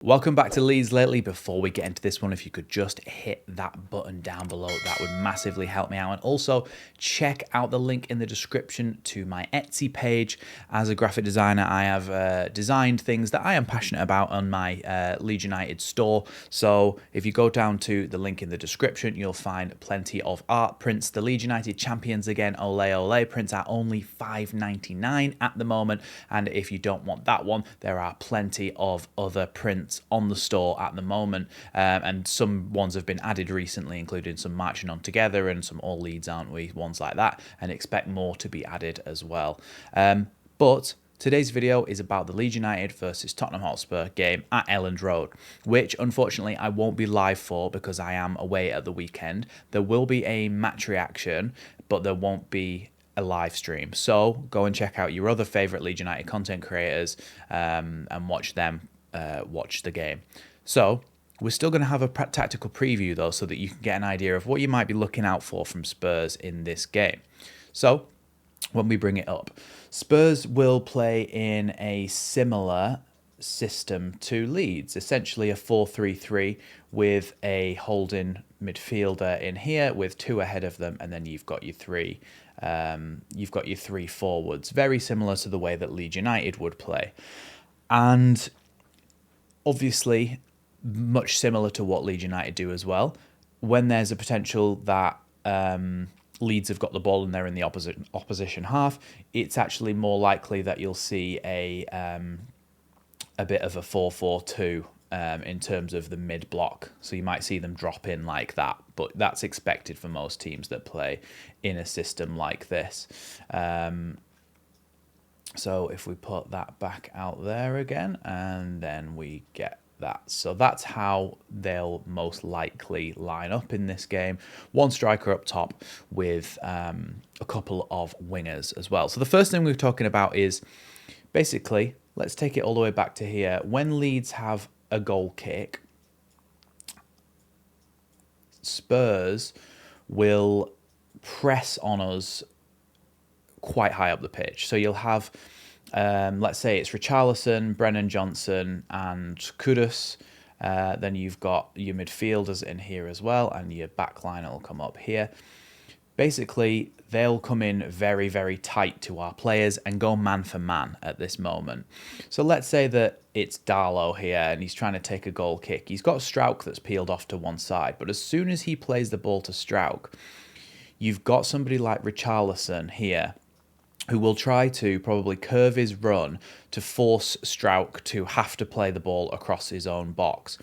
Welcome back to Leeds Lately. Before we get into this one, if you could just hit that button down below, that would massively help me out. And also check out the link in the description to my Etsy page. As a graphic designer, I have designed things that I am passionate about on my Leeds United store. So if you go down to the link in the description, you'll find plenty of art prints. The Leeds United champions again, ole ole, prints are only $5.99 at the moment. And if you don't want that one, there are plenty of other prints on the store at the moment, and some ones have been added recently, including some Marching On Together and some All Leeds Aren't We, ones like that, and expect more to be added as well. But today's video is about the Leeds United versus Tottenham Hotspur game at Elland Road, which unfortunately I won't be live for because I am away at the weekend. There will be a match reaction, but there won't be a live stream. So go and check out your other favourite Leeds United content creators and watch them watch the game. So we're still going to have a tactical preview though, so that you can get an idea of what you might be looking out for from Spurs in this game. So when we bring it up, Spurs will play in a similar system to Leeds, essentially a 4-3-3 with a holding midfielder in here with two ahead of them, and then you've got your three forwards, very similar to the way that Leeds United would play. And obviously, much similar to what Leeds United do as well. When there's a potential that Leeds have got the ball and they're in the opposition half, it's actually more likely that you'll see a bit of a 4-4-2 in terms of the mid block. So you might see them drop in like that, but that's expected for most teams that play in a system like this. So if we put that back out there again, and then we get that. So that's how they'll most likely line up in this game. One striker up top with a couple of wingers as well. So the first thing we're talking about is basically, let's take it all the way back to here. When Leeds have a goal kick, Spurs will press on us quite high up the pitch. So you'll have, let's say it's Richarlison, Brennan Johnson, and Kudus. Then you've got your midfielders in here as well, and your back line will come up here. Basically, they'll come in very, very tight to our players and go man for man at this moment. So let's say that it's Darlow here and he's trying to take a goal kick. He's got Strauch that's peeled off to one side, but as soon as he plays the ball to Strauch, you've got somebody like Richarlison here who will try to probably curve his run to force Strauch to have to play the ball across his own box.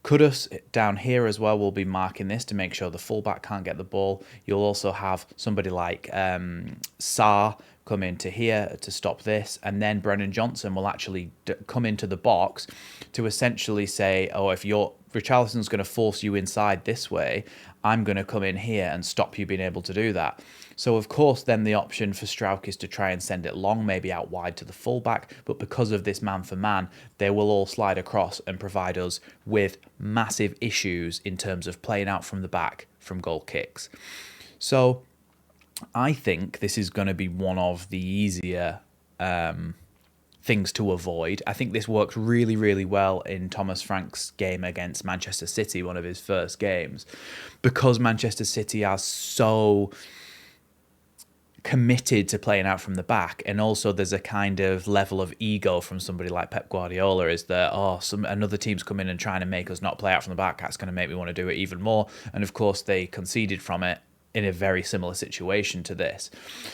Kudus down here as well will be marking this to make sure the fullback can't get the ball. You'll also have somebody like Sarr come into here to stop this, and then Brennan Johnson will actually come into the box to essentially say, oh, if Richarlison's going to force you inside this way, I'm going to come in here and stop you being able to do that. So, of course, then the option for Strauch is to try and send it long, maybe out wide to the fullback. But because of this man-for-man, they will all slide across and provide us with massive issues in terms of playing out from the back from goal kicks. So I think this is going to be one of the easier things to avoid. I think this worked really, really well in Thomas Frank's game against Manchester City, one of his first games, because Manchester City are so committed to playing out from the back, and also there's a kind of level of ego from somebody like Pep Guardiola, is that another team's come in and trying to make us not play out from the back, that's going to make me want to do it even more. And of course they conceded from it in a very similar situation to this.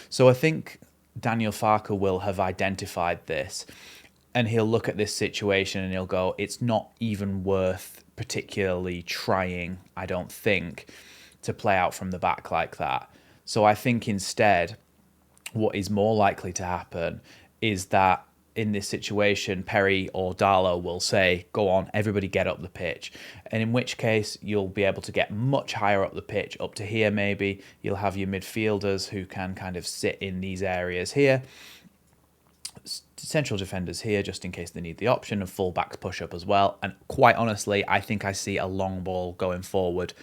So I think Daniel Farke will have identified this, and he'll look at this situation and he'll go, it's not even worth particularly trying, I don't think, to play out from the back like that. So I think instead, what is more likely to happen is that in this situation, Perry or Darlow will say, go on, everybody get up the pitch. And in which case, you'll be able to get much higher up the pitch, up to here maybe. You'll have your midfielders who can kind of sit in these areas here. central defenders here just in case they need the option, and fullbacks push up as well. And quite honestly, I think I see a long ball going forward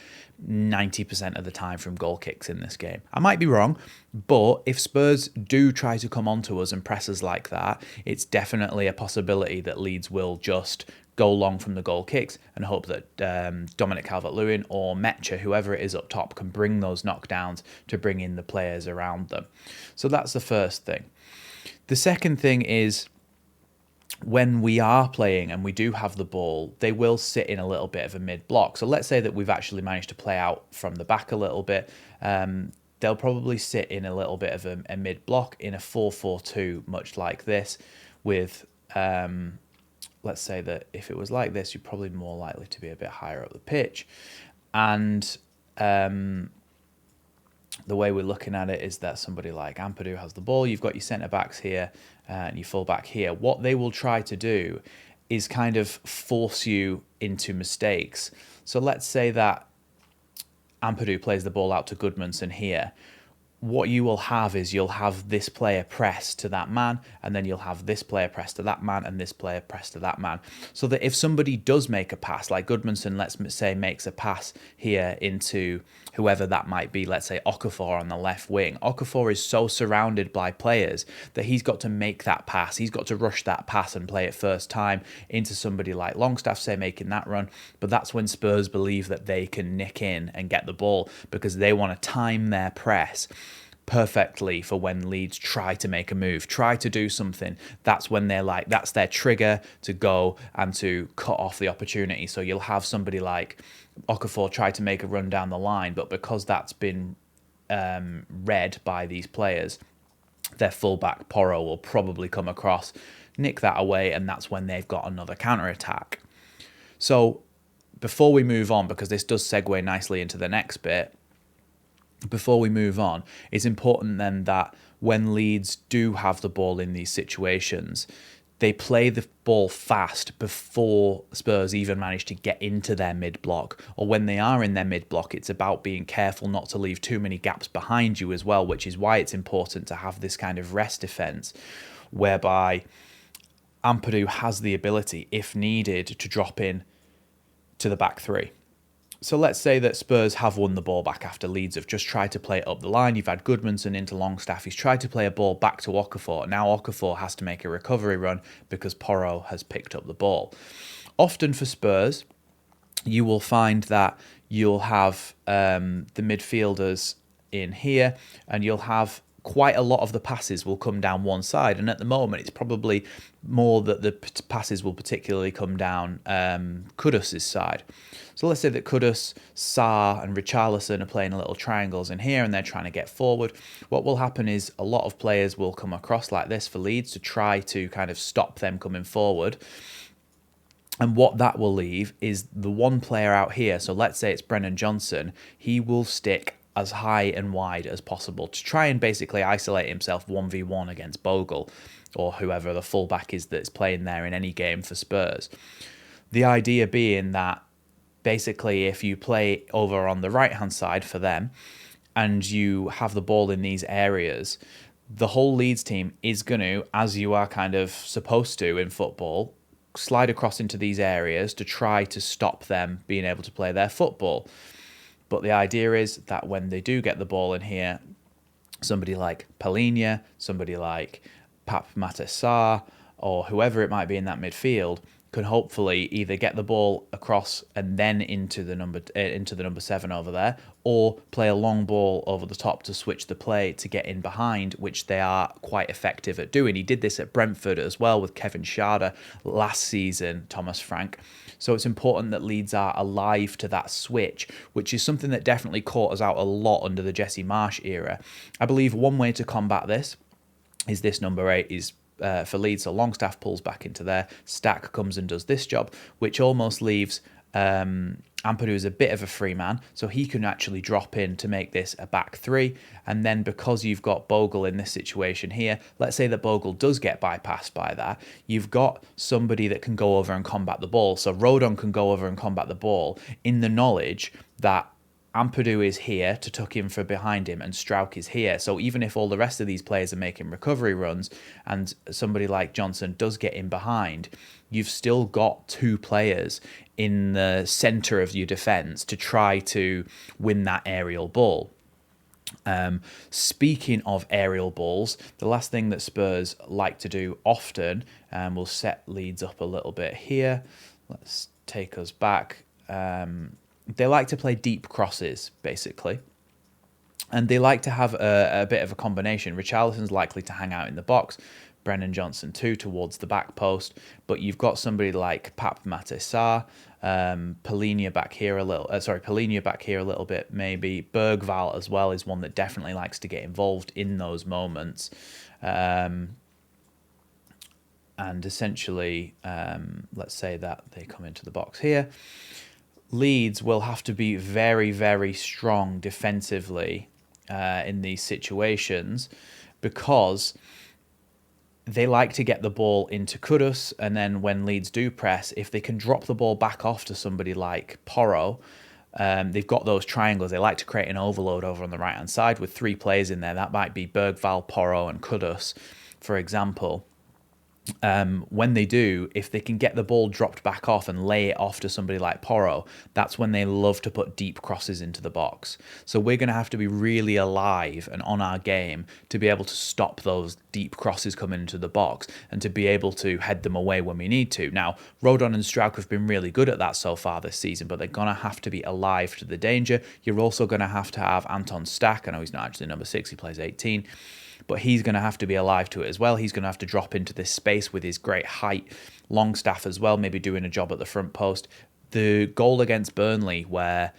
90% of the time from goal kicks in this game. I might be wrong, but if Spurs do try to come onto us and press us like that, it's definitely a possibility that Leeds will just go long from the goal kicks and hope that Dominic Calvert-Lewin or Metcha, whoever it is up top, can bring those knockdowns to bring in the players around them. So that's the first thing. The second thing is, when we are playing and we do have the ball, they will sit in a little bit of a mid-block. So let's say that we've actually managed to play out from the back a little bit. They'll probably sit in a little bit of a mid-block in a 4-4-2, much like this, with, let's say that if it was like this, you're probably more likely to be a bit higher up the pitch. And the way we're looking at it is that somebody like Ampadu has the ball. You've got your centre-backs here and your full-back here. What they will try to do is kind of force you into mistakes. So let's say that Ampadu plays the ball out to Goodmanson here. What you will have is you'll have this player press to that man, and then you'll have this player press to that man, and this player press to that man. So that if somebody does make a pass, like Goodmanson, let's say, makes a pass here into whoever that might be, let's say Okafor on the left wing. Okafor is so surrounded by players that he's got to make that pass. He's got to rush that pass and play it first time into somebody like Longstaff, say, making that run. But that's when Spurs believe that they can nick in and get the ball, because they want to time their press perfectly for when Leeds try to make a move, try to do something. That's when they're like, that's their trigger to go and to cut off the opportunity. So you'll have somebody like Okafor try to make a run down the line, but because that's been read by these players, their fullback Porro will probably come across, nick that away, and that's when they've got another counter-attack. So before we move on, because this does segue nicely into the next bit, before we move on, it's important then that when Leeds do have the ball in these situations, they play the ball fast before Spurs even manage to get into their mid-block. Or when they are in their mid-block, it's about being careful not to leave too many gaps behind you as well, which is why it's important to have this kind of rest defence, whereby Ampadu has the ability, if needed, to drop in to the back three. So let's say that Spurs have won the ball back after Leeds have just tried to play it up the line. You've had Goodmanson into Longstaff. He's tried to play a ball back to Okafor. Now Okafor has to make a recovery run because Porro has picked up the ball. Often for Spurs, you will find that you'll have the midfielders in here, and you'll have quite a lot of the passes will come down one side. And at the moment, it's probably more that the passes will particularly come down Kudus' side. So let's say that Kudus, Sarr and Richarlison are playing little triangles in here and they're trying to get forward. What will happen is a lot of players will come across like this for Leeds to try to kind of stop them coming forward. And what that will leave is the one player out here. So let's say it's Brennan Johnson. He will stick as high and wide as possible to try and basically isolate himself 1v1 against Bogle or whoever the fullback is that's playing there in any game for Spurs. The idea being that basically if you play over on the right-hand side for them and you have the ball in these areas, the whole Leeds team is going to, as you are kind of supposed to in football, slide across into these areas to try to stop them being able to play their football. But the idea is that when they do get the ball in here, somebody like Palhinha, somebody like Pape Matar Sarr, or whoever it might be in that midfield, can hopefully either get the ball across and then into the number 7 over there, or play a long ball over the top to switch the play to get in behind, which they are quite effective at doing. He did this at Brentford as well with Kevin Schade last season, Thomas Frank. So it's important that Leeds are alive to that switch, which is something that definitely caught us out a lot under the Jesse Marsch era. I believe one way to combat this is this number 8 is for Leeds, so Longstaff pulls back into there, Stack comes and does this job, which almost leaves Ampadu as a bit of a free man, so he can actually drop in to make this a back three. And then because you've got Bogle in this situation here, let's say that Bogle does get bypassed by that, you've got somebody that can go over and combat the ball. So Rodon can go over and combat the ball in the knowledge that Ampadu is here to tuck in for behind him, and Struijk is here. So even if all the rest of these players are making recovery runs and somebody like Johnson does get in behind, you've still got 2 players in the centre of your defence to try to win that aerial ball. Speaking of aerial balls, the last thing that Spurs like to do often, and we'll set Leeds up a little bit here. Let's take us back. They like to play deep crosses, basically. And they like to have a bit of a combination. Richarlison's likely to hang out in the box. Brennan Johnson too, towards the back post. But you've got somebody like Pape Matar Sarr, Palhinha back here a little. Palhinha back here a little bit, maybe. Bergvall as well is one that definitely likes to get involved in those moments. And essentially, let's say that they come into the box here. Leeds will have to be very, very strong defensively in these situations, because they like to get the ball into Kudus, and then when Leeds do press, if they can drop the ball back off to somebody like Porro, they've got those triangles. They like to create an overload over on the right-hand side with 3 players in there. That might be Bergvall, Porro, and Kudus, for example. When they do, if they can get the ball dropped back off and lay it off to somebody like Porro, that's when they love to put deep crosses into the box. So we're going to have to be really alive and on our game to be able to stop those deep crosses coming into the box and to be able to head them away when we need to. Now, Rodon and Struijk have been really good at that so far this season, but they're going to have to be alive to the danger. You're also going to have Anton Stack. I know he's not actually number 6, he plays 18. But he's going to have to be alive to it as well. He's going to have to drop into this space with his great height. Longstaff as well, maybe doing a job at the front post. The goal against Burnley where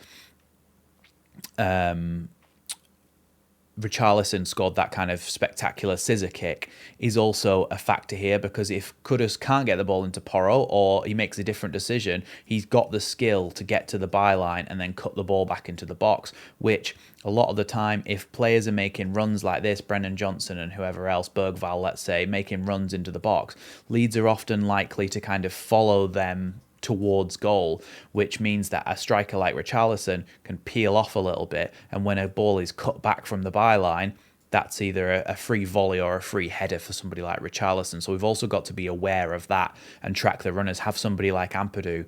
Richarlison scored that kind of spectacular scissor kick is also a factor here, because if Kudus can't get the ball into Porro, or he makes a different decision, he's got the skill to get to the byline and then cut the ball back into the box, which a lot of the time, if players are making runs like this, Brennan Johnson and whoever else, Bergvall, let's say, making runs into the box, Leeds are often likely to kind of follow them towards goal, which means that a striker like Richarlison can peel off a little bit, and when a ball is cut back from the byline, that's either a free volley or a free header for somebody like Richarlison. So we've also got to be aware of that and track the runners. Have somebody like Ampadu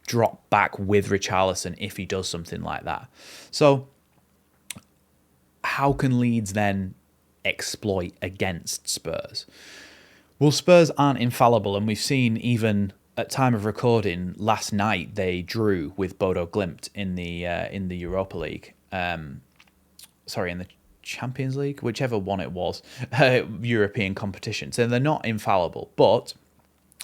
drop back with Richarlison if he does something like that. So how can Leeds then exploit against Spurs? Well, Spurs aren't infallible, and we've seen even at time of recording last night they drew with Bodo Glimt in the Europa League. In the Champions League, whichever one it was, European competition. So they're not infallible, but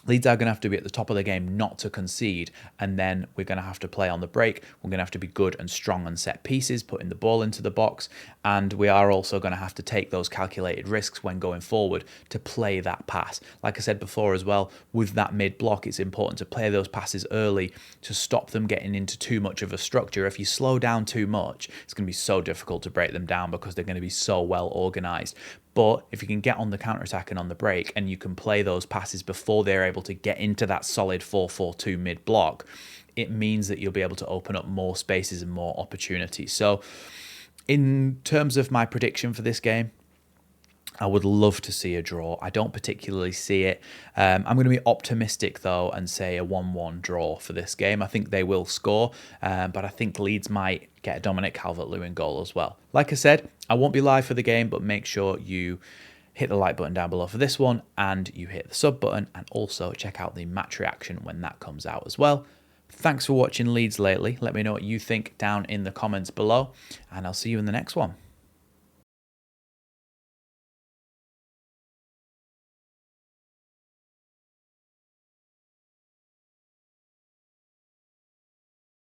Leeds are going to have to be at the top of the game not to concede, and then we're going to have to play on the break. We're going to have to be good and strong on set pieces, putting the ball into the box, and we are also going to have to take those calculated risks when going forward to play that pass. Like I said before as well, with that mid-block, it's important to play those passes early to stop them getting into too much of a structure. If you slow down too much, it's going to be so difficult to break them down because they're going to be so well organised. But if you can get on the counter-attack and on the break, and you can play those passes before they're able to get into that solid 4-4-2 mid-block, it means that you'll be able to open up more spaces and more opportunities. So in terms of my prediction for this game, I would love to see a draw. I don't particularly see it. I'm going to be optimistic, though, and say a 1-1 draw for this game. I think they will score, but I think Leeds might get a Dominic Calvert-Lewin goal as well. Like I said, I won't be live for the game, but make sure you hit the like button down below for this one, and you hit the sub button, and also check out the match reaction when that comes out as well. Thanks for watching Leeds lately. Let me know what you think down in the comments below, and I'll see you in the next one.